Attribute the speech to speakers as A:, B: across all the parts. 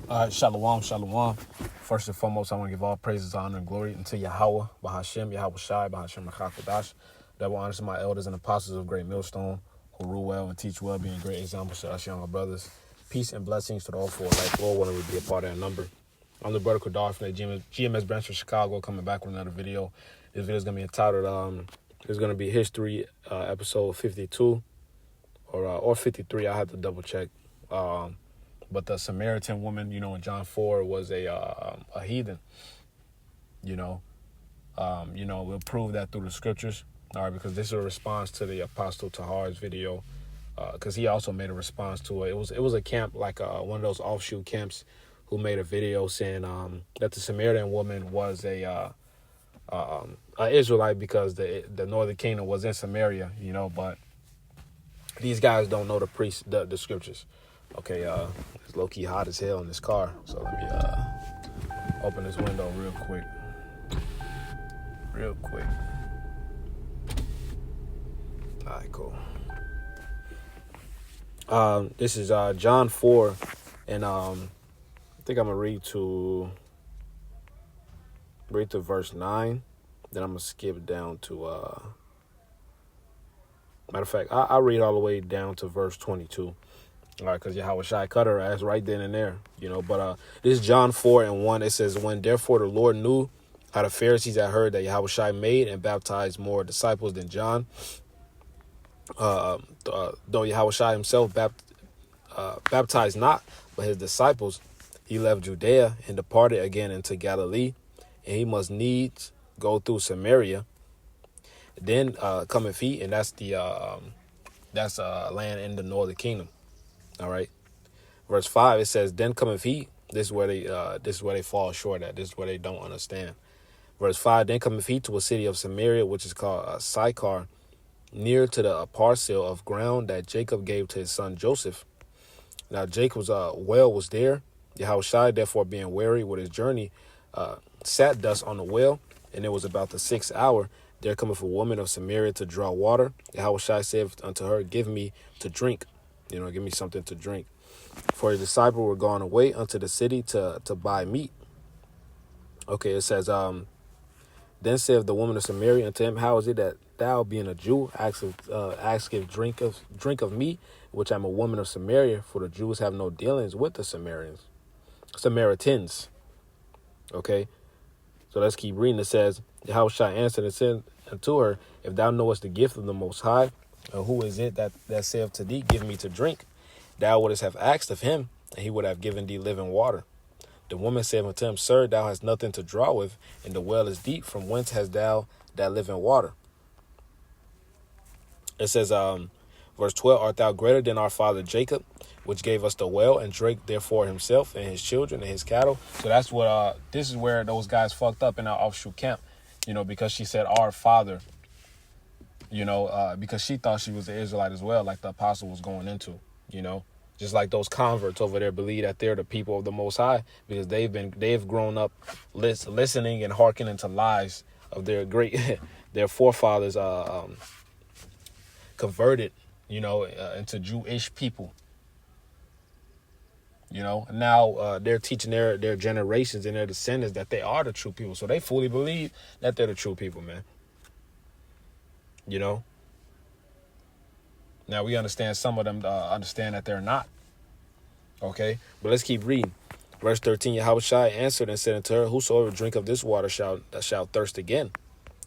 A: Shalom, shalom. First and foremost, I want to give all praises, honor, and glory unto Yahweh, Bahashem, Yahweh Shai, Bahashem Rachakadash. That will honor to my elders and apostles of Great Millstone, who rule well and teach well, being great examples to us younger brothers. Peace and blessings to the all four. Like Lord, wanting to be a part of that number. I'm the brother Kadar from the GMS branch for Chicago, coming back with another video. This video is going to be entitled, it's going to be History, episode 52, or 53. I have to double check. But the Samaritan woman, in John 4 was a heathen. We'll prove that through the scriptures, all right, because this is a response to the Apostle Tahar's video, because he also made a response to it. It was a camp, like one of those offshoot camps, who made a video saying that the Samaritan woman was a Israelite because the northern kingdom was in Samaria, but these guys don't know the scriptures. Okay, it's low-key hot as hell in this car, so let me open this window real quick. All right, cool. This is John 4, and I think I'm going to read to verse 9, then I'm going to skip down to, matter of fact, I'll read all the way down to verse 22. All right, because Yahweh Shai cut her ass right then and there, But this is John 4 and 1. It says, when therefore the Lord knew how the Pharisees had heard that Yahweh Shai made and baptized more disciples than John, though Yahweh Shai himself baptized not, but his disciples, he left Judea and departed again into Galilee, and he must needs go through Samaria. Then cometh he, and that's the land in the northern kingdom. All right. Verse 5, it says, then cometh he. This is where they fall short at. This is where they don't understand. Verse 5, then cometh he to a city of Samaria, which is called Sychar, near to the parcel of ground that Jacob gave to his son Joseph. Now Jacob's well was there. Yahweh Shai, therefore being weary with his journey, sat thus on the well, and it was about the 6th hour. There cometh a woman of Samaria to draw water. Yahweh Shai said unto her, give me to drink. Give me something to drink. For his disciples were gone away unto the city to buy meat. Okay, it says, then saith the woman of Samaria unto him, how is it that thou, being a Jew, askest drink of me, which am a woman of Samaria? For the Jews have no dealings with the Samaritans. Okay, so let's keep reading. It says, Yahweh Shai answered and said unto her, if thou knowest the gift of the Most High, who is it that saith to thee, give me to drink? Thou wouldst have asked of him, and he would have given thee living water. The woman said unto him, sir, thou hast nothing to draw with, and the well is deep. From whence hast thou that living water? It says, verse 12, art thou greater than our father Jacob, which gave us the well, and drank therefore himself and his children and his cattle? So that's what, this is where those guys fucked up in our offshoot camp, because she said our father, because she thought she was an Israelite as well, like the apostle was going into, just like those converts over there believe that they're the people of the Most High, because they've grown up listening and hearkening to lies of their their forefathers, converted, into Jewish people, now they're teaching their generations and their descendants that they are the true people. So they fully believe that they're the true people, man. Now we understand some of them understand that they're not. Okay, but let's keep reading. Verse 13, Yahweh Shai answered and said unto her, whosoever drink of this water shall thirst again.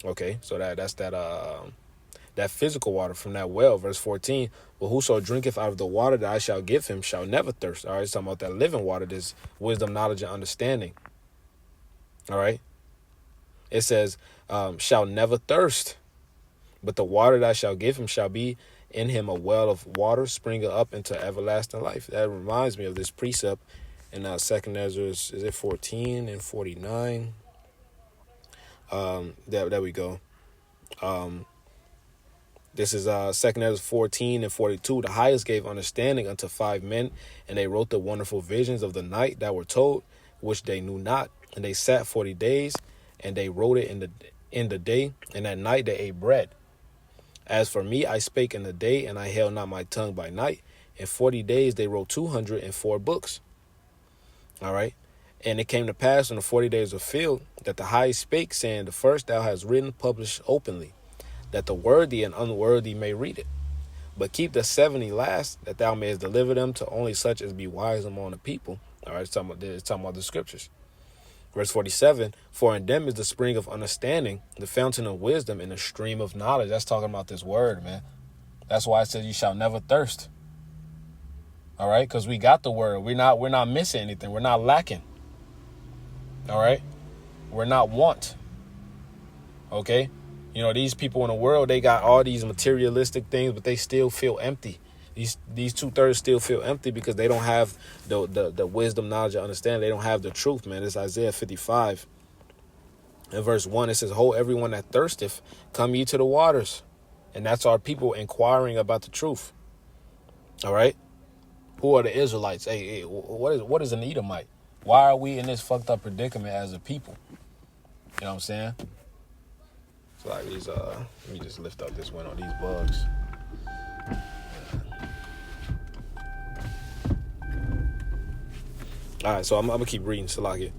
A: Okay, so that's that physical water from that well. Verse 14, well, whoso drinketh out of the water that I shall give him shall never thirst. All right, it's talking about that living water, this wisdom, knowledge, and understanding. All right, it says, shall never thirst. But the water that I shall give him shall be in him a well of water springing up into everlasting life. That reminds me of this precept in 2nd Ezra, is it 14 and 49? There we go. This is 2nd Ezra 14 and 42. The highest gave understanding unto 5 men, and they wrote the wonderful visions of the night that were told, which they knew not. And they sat 40 days, and they wrote it in the day, and at night they ate bread. As for me, I spake in the day, and I held not my tongue by night. In 40 days they wrote 204 books. All right. And it came to pass when the 40 days were filled that the highest spake, saying, the first thou hast written, published openly, that the worthy and unworthy may read it. But keep the 70 last, that thou mayest deliver them to only such as be wise among the people. All right, it's talking about the scriptures. Verse 47, for in them is the spring of understanding, the fountain of wisdom, and the stream of knowledge. That's talking about this word, man. That's why it says you shall never thirst. All right, because we got the word. We're not missing anything. We're not lacking. All right, we're not want. Okay, you know, these people in the world, they got all these materialistic things, but they still feel empty. These 2/3 still feel empty because they don't have the wisdom, knowledge, and understanding. They don't have the truth, man. It's Isaiah 55. In verse 1, it says, ho, everyone that thirsteth, come ye to the waters. And that's our people inquiring about the truth. All right. Who are the Israelites? Hey, what is an Edomite? Why are we in this fucked up predicament as a people? You know what I'm saying? It's like these, let me just lift up this window, these bugs. All right, so I'm gonna keep reading Salakia.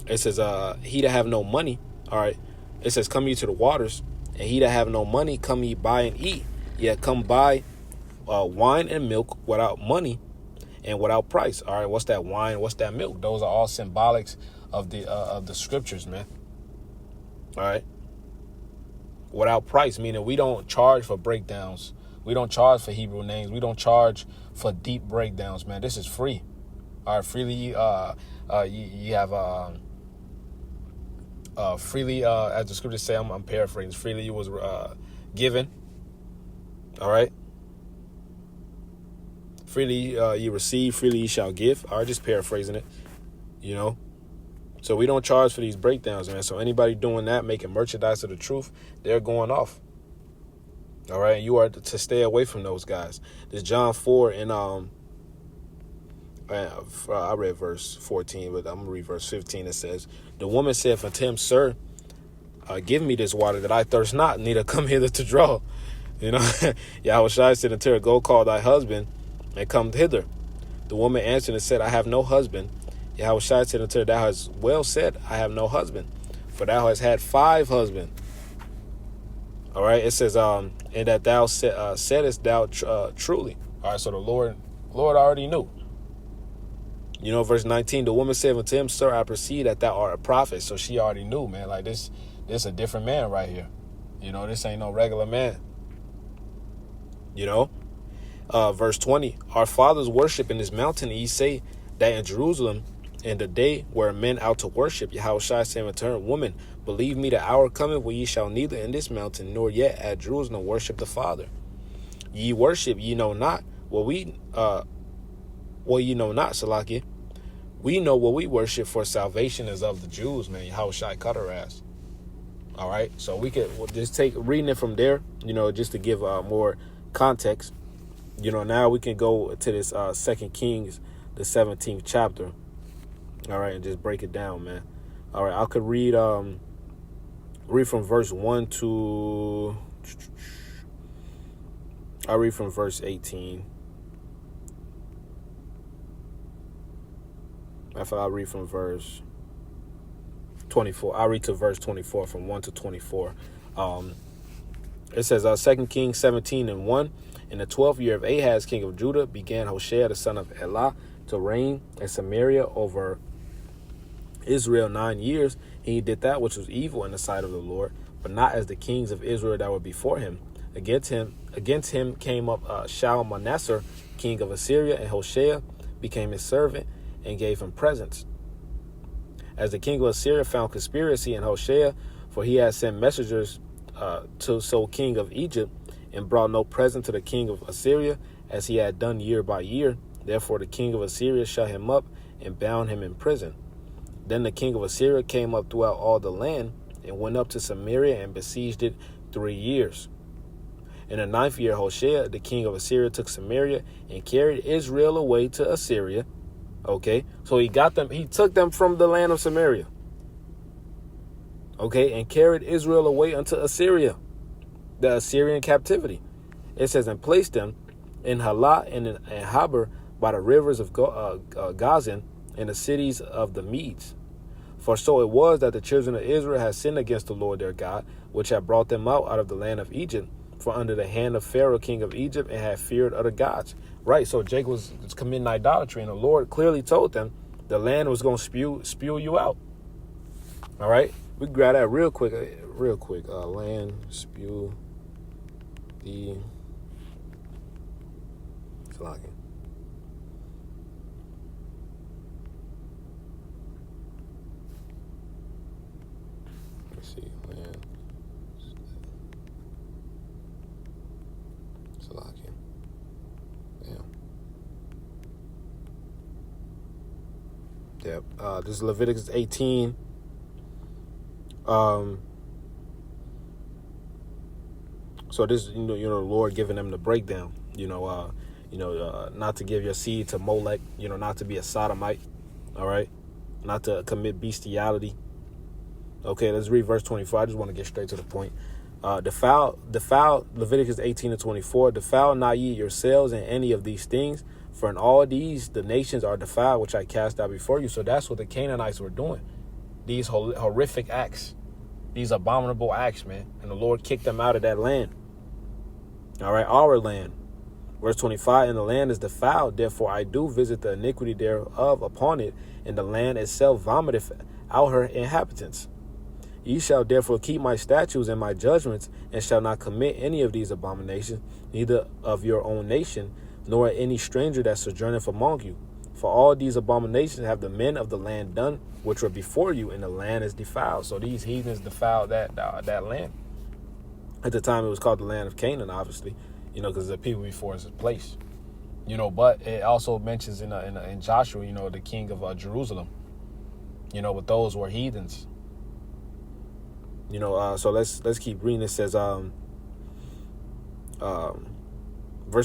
A: It says, he that have no money, all right. It says, come ye to the waters, and he that have no money, come ye buy and eat. Yet come buy wine and milk without money and without price. All right, what's that wine? What's that milk? Those are all symbolics of the scriptures, man. All right. Without price, meaning we don't charge for breakdowns. We don't charge for Hebrew names. We don't charge for deep breakdowns, man. This is free. All right, freely you have freely as the scriptures say, I'm paraphrasing. Freely you was given. All right. Freely you receive, freely you shall give. All right, just paraphrasing it. You know. So we don't charge for these breakdowns, man. So anybody doing that, making merchandise of the truth, they're going off. All right, and you are to stay away from those guys. This John 4 and I read verse 14, but I'm going to read verse 15. It says, the woman said unto him, sir, give me this water that I thirst not, neither come hither to draw. You know, Yahushua said unto her, go call thy husband and come hither. The woman answered and said, I have no husband. Yahushua said unto her, thou hast well said, I have no husband, for thou hast had 5 husbands. All right, it says, and that thou saidest thou truly. All right, so the Lord already knew. You know, verse 19, the woman said unto him, sir, I perceive that thou art a prophet. So she already knew, man, like this a different man right here. You know, this ain't no regular man. You know, verse 20, our fathers worship in this mountain, and ye say that in Jerusalem, in the day where men out to worship, Yahushua said unto her, woman, believe me, the hour cometh when ye shall neither in this mountain nor yet at Jerusalem worship the Father. Ye worship, ye know not. Well, ye know not, Salakia. We know what we worship, for salvation is of the Jews, man. Yahushua cut her ass. All right, so we could just take reading it from there, you know, just to give more context. You know, now we can go to this 2 Kings, the 17th chapter. All right, and just break it down, man. All right, I could read from verse 1 to... I'll read from verse 18. I'll read from verse 24. I'll read to verse 24, from 1 to 24. It says, 2 Kings 17 and 1. In the 12th year of Ahaz, king of Judah, began Hoshea, the son of Elah, to reign in Samaria over Israel 9 years. He did that which was evil in the sight of the Lord, but not as the kings of Israel that were before him. Against him came up Shalmaneser, king of Assyria, and Hoshea became his servant and gave him presents. As the king of Assyria found conspiracy in Hoshea, for he had sent messengers to king of Egypt, and brought no present to the king of Assyria, as he had done year by year. Therefore the king of Assyria shut him up and bound him in prison. Then the king of Assyria came up throughout all the land, and went up to Samaria and besieged it 3 years. In the 9th year, Hoshea, the king of Assyria, took Samaria and carried Israel away to Assyria. Okay, so he took them from the land of Samaria. Okay, and carried Israel away unto Assyria, the Assyrian captivity. It says, and placed them in Halah and in Haber by the rivers of Gazan, and the cities of the Medes. For so it was that the children of Israel had sinned against the Lord their God, which had brought them out of the land of Egypt, for under the hand of Pharaoh king of Egypt, and had feared other gods. Right, so Jacob was committing idolatry, and the Lord clearly told them the land was going to spew you out. All right, we can grab that real quick. Land spew the flocking. Let's see, land flocking. Damn. Yeah. This is Leviticus 18. So this, the Lord giving them the breakdown, not to give your seed to Molech, not to be a sodomite, all right, not to commit bestiality. Okay, let's read verse 24. I just want to get straight to the point. Defile, Leviticus 18:24, defile not ye yourselves in any of these things, for in all these the nations are defiled, which I cast out before you. So that's what the Canaanites were doing. These horrific acts, these abominable acts, man. And the Lord kicked them out of that land. All right, our land. Verse 25, and the land is defiled, therefore I do visit the iniquity thereof upon it, and the land itself vomiteth out her inhabitants. Ye shall therefore keep my statutes and my judgments, and shall not commit any of these abominations, neither of your own nation, nor any stranger that sojourneth among you. For all these abominations have the men of the land done, which were before you, and the land is defiled. So these heathens defiled that land. At the time, it was called the land of Canaan, obviously, because the people before is a place, But it also mentions in Joshua, the king of Jerusalem, but those were heathens. So let's keep reading. It says, verse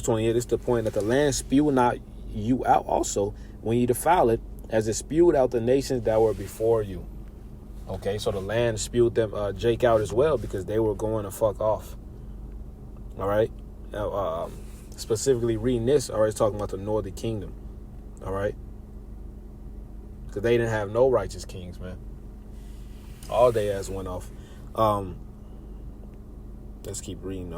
A: 28. This is the point, that the land spew not you out also when you defile it, as it spewed out the nations that were before you. Okay, so the land spewed them, Jake out as well, because they were going to fuck off. All right. Now, specifically reading this, all right, it's talking about the northern kingdom. All right. Because they didn't have no righteous kings, man. All they ass went off. Let's keep reading.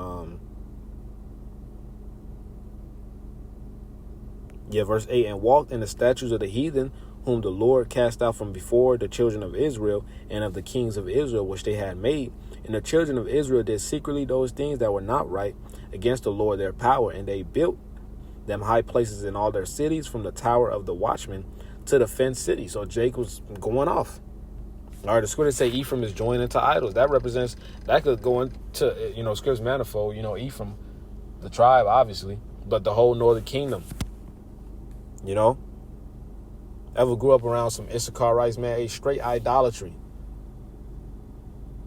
A: Verse 8, and walked in the statutes of the heathen, whom the Lord cast out from before the children of Israel, and of the kings of Israel, which they had made. And the children of Israel did secretly those things that were not right against the Lord their power, and they built them high places in all their cities, from the tower of the watchman to the fenced city. So Jake was going off. All right, the scriptures say Ephraim is joined into idols. That could go into, scriptures manifold, Ephraim, the tribe, obviously, but the whole northern kingdom, Ever grew up around some Issacharites, man? Straight idolatry.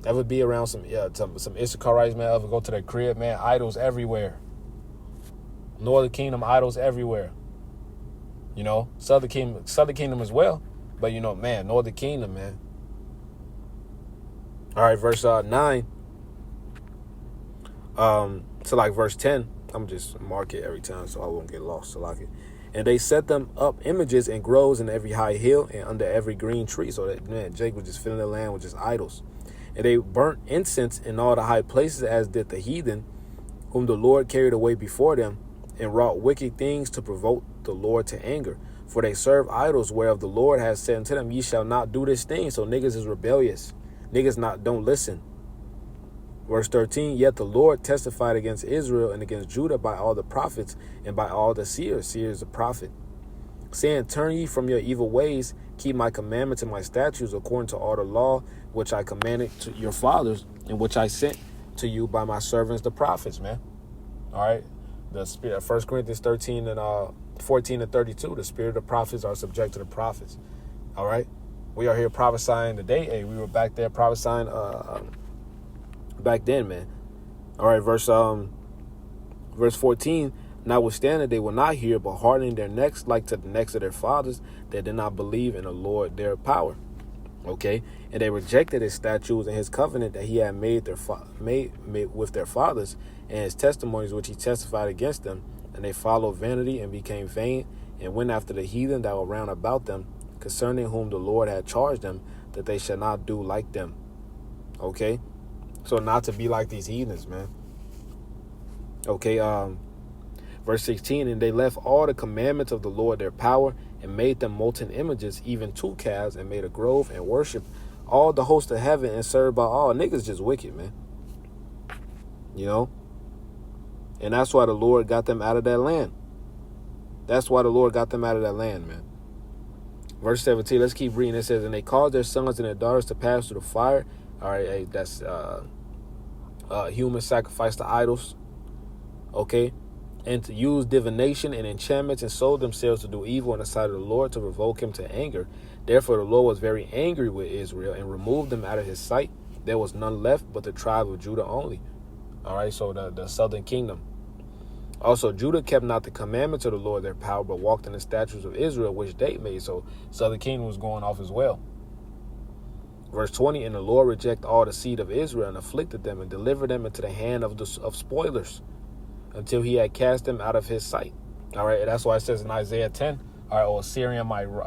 A: Ever be around some Issacharites, man? Ever go to their crib, man? Idols everywhere. Northern kingdom, idols everywhere. Southern kingdom as well. But, northern kingdom, man. All right, verse 9. To like verse 10. I'm just mark it every time so I won't get lost. So like it. And they set them up images and groves in every high hill and under every green tree. So that, man, Jake was just filling the land with just idols. And they burnt incense in all the high places, as did the heathen, whom the Lord carried away before them, and wrought wicked things to provoke the Lord to anger. For they serve idols, whereof the Lord has said unto them, ye shall not do this thing. So niggas is rebellious. Niggas don't listen. Verse 13, yet the Lord testified against Israel and against Judah by all the prophets and by all the seers. Seers, the prophet, saying, turn ye from your evil ways, keep my commandments and my statutes, according to all the law which I commanded to your fathers, and which I sent to you by my servants the prophets, man. All right. The spirit, 1 Corinthians 13 and 14 and 32, the spirit of the prophets are subject to the prophets. All right. We are here prophesying today. Hey, we were back there prophesying back then, man. All right, verse 14, notwithstanding they will not hear, but hardening their necks like to the necks of their fathers, that did not believe in the Lord their power. Okay, and they rejected his statutes and his covenant that he had made with their fathers, and his testimonies which he testified against them, and they followed vanity and became vain, and went after the heathen that were round about them, concerning whom the Lord had charged them, that they should not do like them. Okay? So not to be like these heathens, man. Okay, verse 16, and they left all the commandments of the Lord their power, and made them molten images, even 2 calves, and made a grove, and worshiped all the host of heaven, and served by all. Niggas just wicked, man. You know? And that's why the Lord got them out of that land. That's why the Lord got them out of that land, man. Verse 17, let's keep reading. It says, and they caused their sons and their daughters to pass through the fire. All right, hey, that's human sacrifice to idols. Okay? And to use divination and enchantments, and sold themselves to do evil in the sight of the Lord, to provoke him to anger. Therefore the Lord was very angry with Israel, and removed them out of his sight. There was none left but the tribe of Judah only. All right, so the southern kingdom. Also, Judah kept not the commandments of the Lord their power, but walked in the statutes of Israel, which they made. So southern kingdom was going off as well. Verse 20, and the Lord rejected all the seed of Israel, and afflicted them, and delivered them into the hand of spoilers, until he had cast them out of his sight. All right, and that's why it says in Isaiah 10, all right, or Assyrian might, matter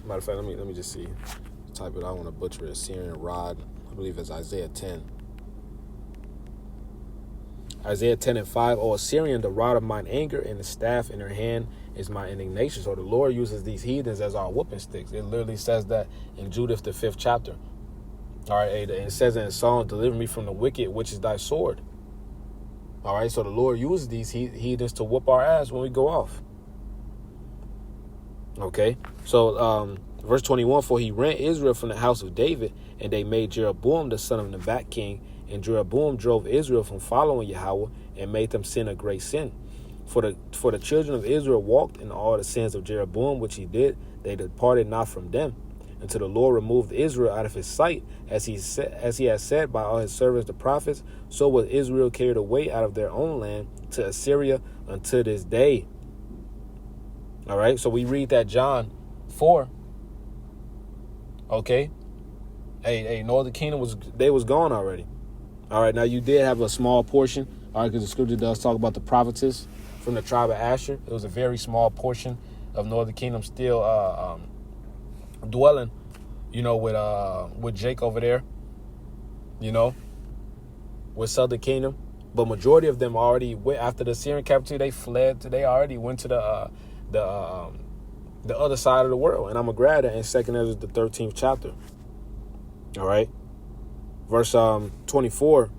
A: of fact, let me just see, type it, I want to butcher it, Assyrian rod, I believe it's Isaiah 10. Isaiah 10:5, O Assyrian, the rod of mine anger, and the staff in her hand is my indignation. So the Lord uses these heathens as our whooping sticks. It literally says that in Judith, the 5th chapter. All right, and it says in Psalm, deliver me from the wicked, which is thy sword. All right, so the Lord uses these heathens to whoop our ass when we go off. Okay, so verse 21, for he rent Israel from the house of David, and they made Jeroboam the son of Nebat king. And Jeroboam drove Israel from following Yahweh, and made them sin a great sin. For the children of Israel walked in all the sins of Jeroboam, which he did. They departed not from them, until the Lord removed Israel out of his sight, as he has said by all his servants the prophets. So was Israel carried away out of their own land to Assyria unto this day. All right, so we read that John 4. Okay, hey, northern kingdom was gone already. All right, now you did have a small portion, all right, because the scripture does talk about the prophetess from the tribe of Asher. It was a very small portion of northern kingdom still dwelling, you know, with Jake over there, you know, with southern kingdom. But majority of them already went after the Syrian captivity. They fled. They already went to the other side of the world. And I'm gonna grab that in 2nd Ezra, the 13th chapter. All right. Verse 24,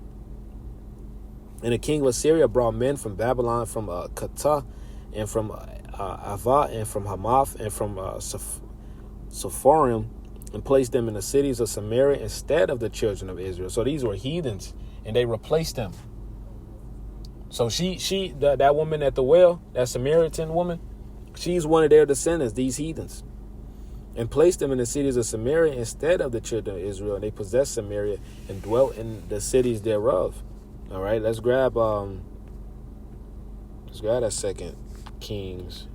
A: and the king of Assyria brought men from Babylon, from Kata, and from Ava, and from Hamath, and from Sephorim, and placed them in the cities of Samaria instead of the children of Israel. So these were heathens, and they replaced them. So that woman at the well, that Samaritan woman, she's one of their descendants, these heathens. And placed them in the cities of Samaria instead of the children of Israel. And they possessed Samaria and dwelt in the cities thereof. All right, let's grab that 2 Kings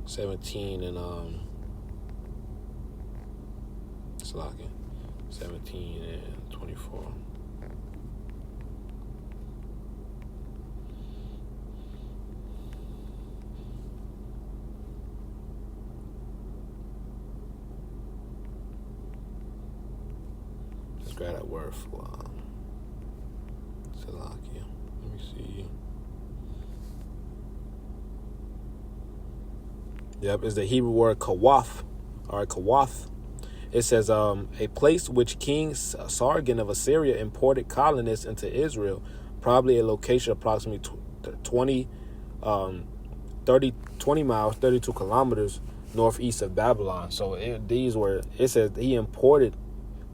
A: 17 and it's locking 17 and 24. Grab that word for Salakia. Let me see. Yep, it's the Hebrew word kawath. All right, kawath. It says a place which King Sargon of Assyria imported colonists into Israel, probably a location approximately 20 miles, 32 kilometers northeast of Babylon. So it says he imported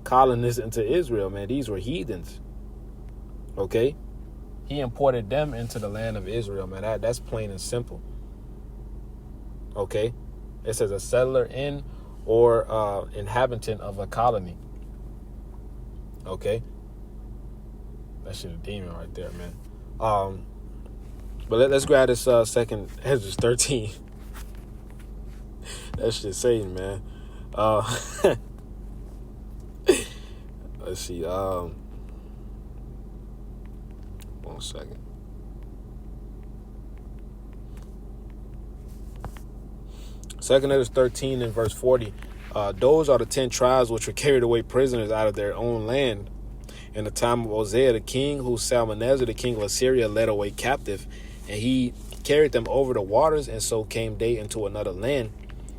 A: colonists into Israel, man. These were heathens. Okay, he imported them into the land of Israel, man. That's plain and simple. Okay, it says a settler in or inhabitant of a colony. Okay, that shit a demon right there, man. But let's grab this 2nd Ezra 13. That shit Satan, man. Let's see. 1 second. 2 Ezra 13 and verse 40. Those are the 10 tribes which were carried away prisoners out of their own land in the time of Hosea the king, who Salmanasar the king of Assyria led away captive, and he carried them over the waters, and so came they into another land.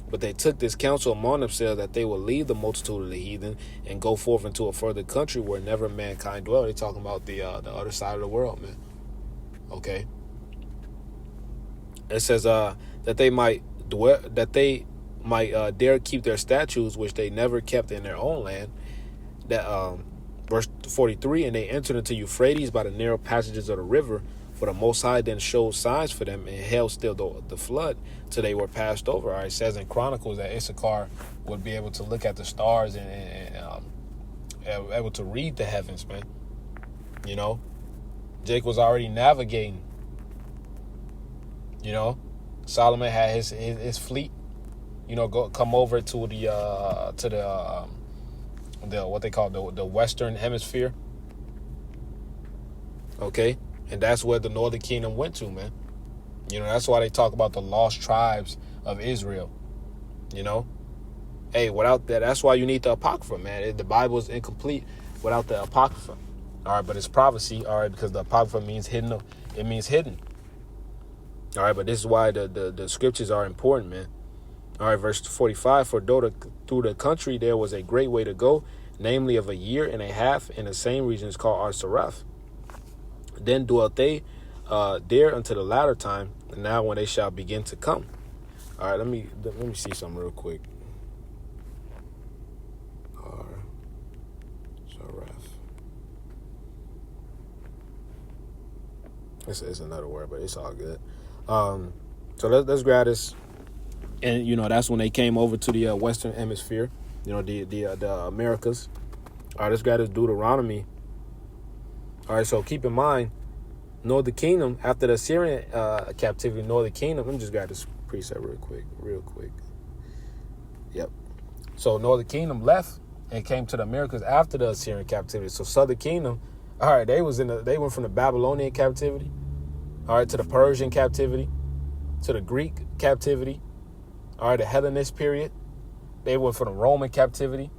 A: But they took this counsel among themselves that they would leave the multitude of the heathen and go forth into a further country where never mankind dwell. They're talking about the other side of the world, man. Okay. It says that they might dwell, that they might dare keep their statutes which they never kept in their own land. That verse 43, and they entered into Euphrates by the narrow passages of the river. For the Most High then showed signs for them and held still the flood till they were passed over. All right, it says in Chronicles that Issachar would be able to look at the stars and able to read the heavens, man. You know, Jake was already navigating. You know, Solomon had his fleet. You know, come over to the what they call the Western Hemisphere. Okay. And that's where the northern kingdom went to, man. You know, that's why they talk about the lost tribes of Israel. You know, hey, without that, that's why you need the Apocrypha, man. The Bible is incomplete without the Apocrypha. All right, but it's prophecy, all right, because the Apocrypha means hidden. It means hidden. All right, but this is why the scriptures are important, man. All right, verse 45, for though through the country there was a great way to go, namely of a year and a half, in the same region is called Arsareth. Then dwelt they there until the latter time, and now when they shall begin to come. All right, let me see something real quick. It's another word, but it's all good. So let's grab this, and you know that's when they came over to the Western Hemisphere. You know the Americas. All right, let's grab this Deuteronomy. All right, so keep in mind, Northern Kingdom, after the Assyrian captivity, Northern Kingdom, let me just grab this precept real quick. Yep. So Northern Kingdom left and came to the Americas after the Assyrian captivity. So Southern Kingdom, all right, they went from the Babylonian captivity, all right, to the Persian captivity, to the Greek captivity, all right, the Hellenist period. They went from the Roman captivity.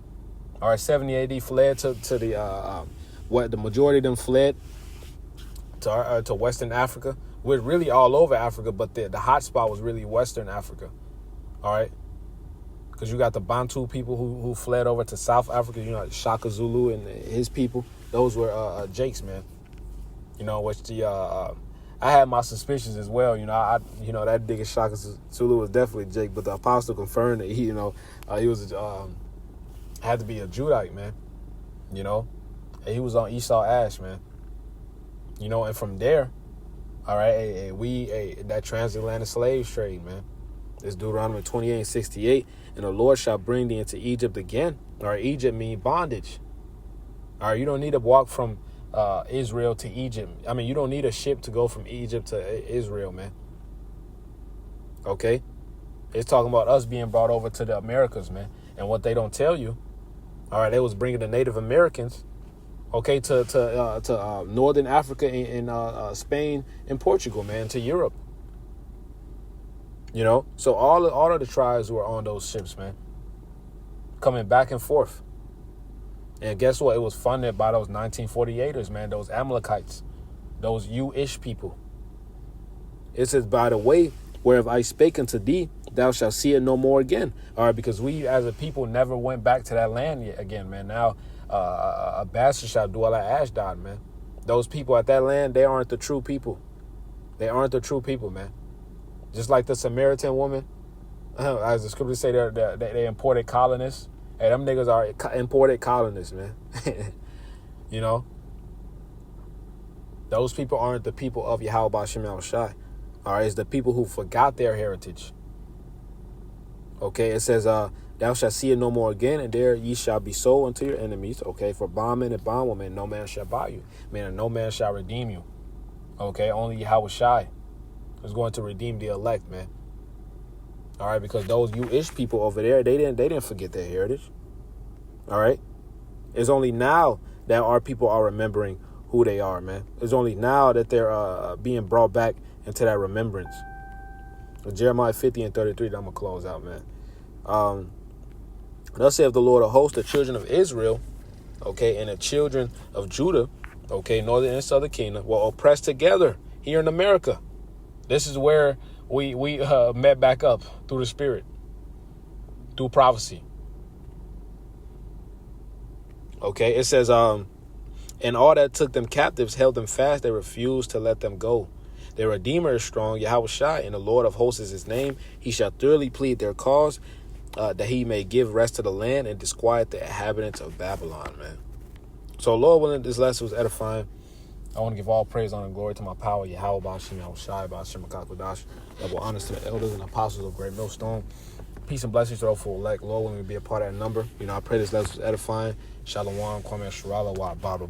A: All right, 70 AD fled to the the majority of them fled to Western Africa. We're really all over Africa, but the hot spot was really Western Africa. All right, because you got the Bantu people who fled over to South Africa. You know, Shaka Zulu and his people. Those were Jakes, man. You know, which I had my suspicions as well. You know, that nigga Shaka Zulu was definitely Jake, but the apostle confirmed that he was had to be a Judite, man. You know, and he was on Esau Ash, man. You know, and from there, all right, that transatlantic slave trade, man. It's Deuteronomy 28:68, and the Lord shall bring thee into Egypt again. All right, Egypt means bondage. All right, you don't need to walk from Israel to Egypt. I mean, you don't need a ship to go from Egypt to Israel, man. Okay? It's talking about us being brought over to the Americas, man. And what they don't tell you, all right, they was bringing the Native Americans, okay, to Northern Africa and Spain and Portugal, man, to Europe. You know? So all of the tribes were on those ships, man, coming back and forth. And guess what? It was funded by those 1948ers, man, those Amalekites, those you-ish people. It says, by the way, whereof I spake unto thee, thou shalt see it no more again. All right, because we as a people never went back to that land yet again, man. Now, a bastard shall dwell at Ashdod, man. Those people at that land, they aren't the true people. They aren't the true people, man. Just like the Samaritan woman, as the scriptures say, they imported colonists. Hey, them niggas are imported colonists, man. You know? Those people aren't the people of Yahweh B'Shem Yahushai. All right, it's the people who forgot their heritage. Okay, it says, thou shalt see it no more again, and there ye shall be sold unto your enemies. Okay, for bondman and bondwoman, no man shall buy you. Meaning, no man shall redeem you. Okay, only Yahweh Shai is going to redeem the elect, man. All right, because those you-ish people over there, they didn't forget their heritage. All right, it's only now that our people are remembering who they are, man. It's only now that they're being brought back into that remembrance. Jeremiah 50 and 33, that I'm going to close out, man. Thus saith the Lord of hosts, the children of Israel, okay, and the children of Judah, okay, northern and southern kingdom, were oppressed together here in America. This is where we met back up through the Spirit, through prophecy. Okay, it says, and all that took them captives held them fast. They refused to let them go. Their Redeemer is strong, Yahweh Shai, and the Lord of hosts is his name. He shall thoroughly plead their cause, that he may give rest to the land and disquiet the inhabitants of Babylon, man. So, Lord willing, this lesson was edifying. I want to give all praise, honor, and glory to my power, Yahweh Bashim, Yahweh Shai, Bashim, Makakodash, double honors to the elders and apostles of Great Millstone. Peace and blessings to all for elect. Lord, willing, we be a part of that number. I pray this lesson was edifying. Shalom, Kwame Sharala, Wa Baba.